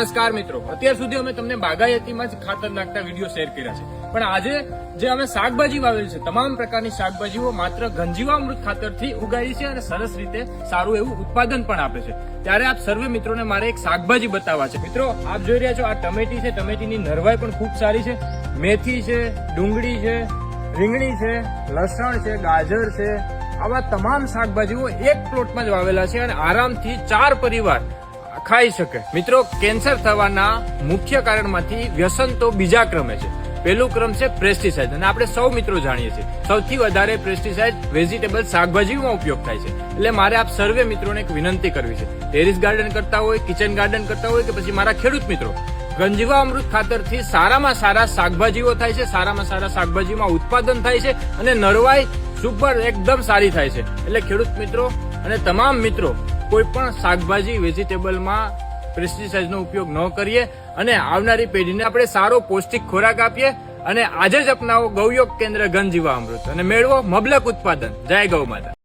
નમસ્કાર મિત્રો, અત્યાર સુધી અમે તમને બાગાયતીમાં જ ખાતર નાખતા વિડીયો શેર કર્યા છે, પણ આજે જે અમે શાકભાજી વાવેલી છે, તમામ પ્રકારની શાકભાજીઓ માત્ર ગંજીવામૃત ખાતરથી ઉગાડી છે અને સરસ રીતે સારું એવું ઉત્પાદન પણ આપે છે। ત્યારે આપ સર્વે મિત્રોને મારે એક શાકભાજી બતાવવા છે। મિત્રો, આપ જોઈ રહ્યા છો આ ટમેટી છે, ટમેટીની નરવાઈ પણ ખૂબ સારી છે, મેથી છે, ડુંગળી છે, રીંગણી છે, લસણ છે, ગાજર છે, આવા તમામ શાકભાજીઓ એક પ્લોટમાં જ વાવેલા છે અને આરામથી 4 પરિવાર ખાઈ શકે। મિત્રો, કેન્સર થવાના મુખ્ય કારણમાંથી વ્યસન તો બીજા ક્રમે છે। પહેલું ક્રમ છે પેસ્ટિસાઇડ, અને આપણે સૌ મિત્રો જાણીએ છીએ સૌથી વધારે પેસ્ટિસાઇડ વેજીટેબલ શાકભાજીમાં ઉપયોગ થાય છે। એટલે મારે આપ સર્વે મિત્રોને એક વિનંતી કરવી છે, ટેરેસ ગાર્ડન કરતા હોય, કિચન ગાર્ડન કરતા હોય કે પછી મારા ખેડૂત મિત્રો, ગંજીવામૃત ખાતરથી સારામાં સારા શાકભાજીઓ થાય છે, સારામાં સારા શાકભાજીમાં ઉત્પાદન થાય છે અને નરવાઈ સુપર એકદમ સારી થાય છે। એટલે ખેડૂત મિત્રો અને તમામ મિત્રો કોઈ પણ શાકભાજી વેજીટેબલમાં પેસ્ટિસાઇડનો ઉપયોગ ન કરીએ અને આવનારી પેઢીને આપણે સારો પૌષ્ટિક ખોરાક આપીએ અને આજે જ અપનાવો ગૌયોગ કેન્દ્ર ગંજીવામૃત અને મેળવો મબલક ઉત્પાદન। જય ગૌ માતા।